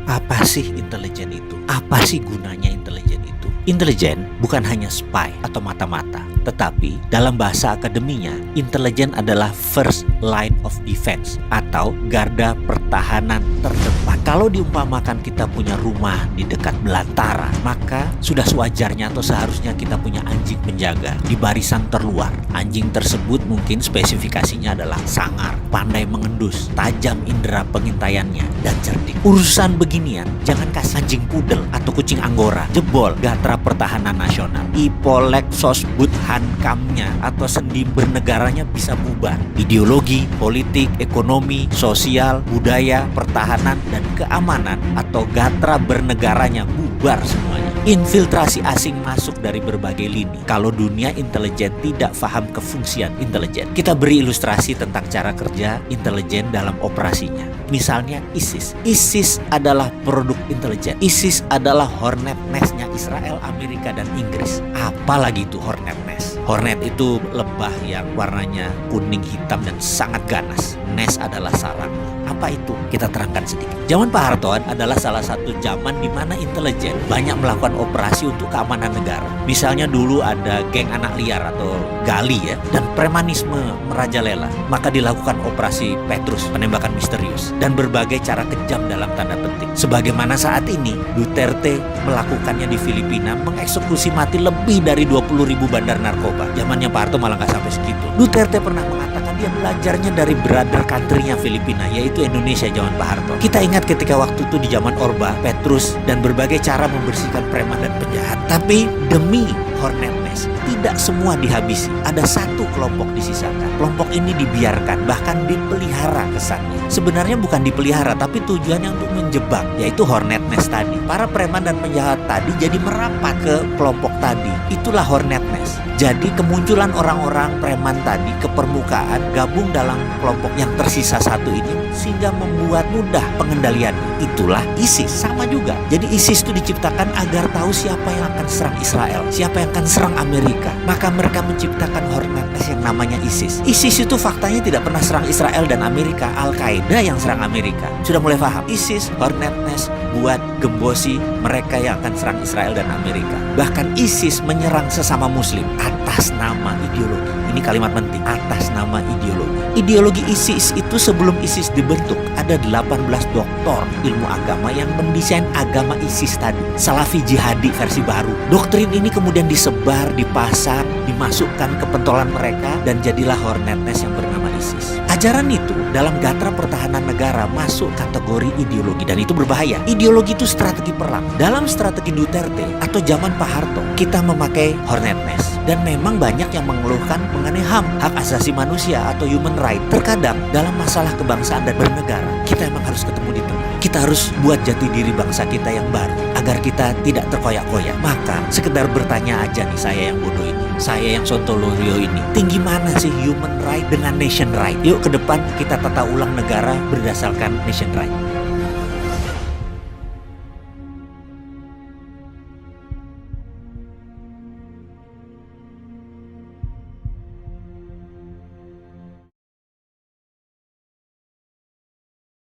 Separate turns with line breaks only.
Apa sih intelijen itu? Apa sih gunanya intelijen itu? Intelijen bukan hanya spy atau mata-mata, tetapi dalam bahasa akademinya, intelijen adalah first line of defense atau garda pertahanan terdepan. Kalau diumpamakan kita punya rumah di dekat belantara, maka sudah sewajarnya atau seharusnya kita punya anjing penjaga di barisan terluar. Anjing tersebut mungkin spesifikasinya adalah sangar, pandai mengendus, tajam indera pengintaiannya, dan cerdik. Urusan beginian, jangan kasih anjing pudel atau kucing anggora, jebol gatra pertahanan nasional. Ipolek sosbud hankamnya atau sendi bernegaranya bisa bubar. Ideologi, politik, ekonomi, sosial, budaya, pertahanan, dan keamanan atau gatra bernegaranya bubar semuanya. Infiltrasi asing masuk dari berbagai lini. Kalau dunia intelijen tidak paham kefungsian intelijen. Kita beri ilustrasi tentang cara kerja intelijen dalam operasinya. Misalnya ISIS. ISIS adalah produk intelijen. ISIS adalah Hornet Nest-nya Israel, Amerika, dan Inggris. Apalagi itu Hornet Nest? Hornet itu lebah yang warnanya kuning hitam dan sangat ganas. Nest adalah sarang. Apa itu? Kita terangkan sedikit. Zaman Pak Harto adalah salah satu zaman di mana intelijen banyak melakukan operasi untuk keamanan negara. Misalnya dulu ada geng anak liar atau gali ya, dan premanisme merajalela. Maka dilakukan operasi Petrus, penembakan misterius, dan berbagai cara kejam dalam tanda petik. Sebagaimana saat ini Duterte melakukannya di Filipina, mengeksekusi mati lebih dari 20.000 bandar narkoba. Zamannya Pak Harto malah nggak sampai segitu. Duterte pernah mengatakan dia belajarnya dari brother country-nya Filipina, yaitu Indonesia zaman Pak Harto. Kita ingat ketika waktu itu di zaman Orba, Petrus, dan berbagai cara membersihkan preman dan penjahat. Tapi demi Hornet Nest, tidak semua dihabisi. Ada satu kelompok disisakan. Kelompok ini dibiarkan, bahkan dipelihara kesannya. Sebenarnya bukan dipelihara, tapi tujuannya untuk menjebak, yaitu Hornet Nest tadi. Para preman dan penjahat tadi jadi merapat ke kelompok tadi. Itulah Hornet Nest. Jadi kemunculan orang-orang preman tadi ke permukaan, gabung dalam kelompok yang tersisa satu ini, sehingga membuat mudah pengendaliannya. Itulah ISIS, sama juga. Jadi ISIS itu diciptakan agar tahu siapa yang akan serang Israel, siapa yang akan serang Amerika. Maka mereka menciptakan Hornet Nest yang namanya ISIS. ISIS itu faktanya tidak pernah serang Israel dan Amerika, Al-Qaeda yang serang Amerika. Sudah mulai paham? ISIS, Hornet Nest buat gembosi mereka yang akan serang Israel dan Amerika. Bahkan ISIS menyerang sesama muslim atas nama ideologi. Ini kalimat penting, atas nama ideologi. Ideologi ISIS itu sebelum ISIS dibentuk, ada 18 doktor ilmu agama yang mendesain agama ISIS tadi. Salafi jihadi versi baru. Doktrin ini kemudian disebar, dipasang, dimasukkan ke pentolan mereka, dan jadilah Hornet Nest yang bernama ISIS. Ajaran itu dalam gatra pertahanan negara masuk kategori ideologi, dan itu berbahaya. Ideologi itu strategi perang. Dalam strategi Duterte atau zaman Pak Harto, kita memakai Hornet Nest. Dan memang banyak yang mengeluhkan mengenai HAM, hak asasi manusia atau human right. Terkadang dalam masalah kebangsaan dan bernegara, kita emang harus ketemu di tengah. Kita harus buat jati diri bangsa kita yang baru, agar kita tidak terkoyak-koyak. Maka sekedar bertanya aja nih, saya yang bodoh ini, saya yang sontoloyo ini, tinggi mana sih human right dengan nation right? Yuk ke depan kita tata ulang negara berdasarkan nation right.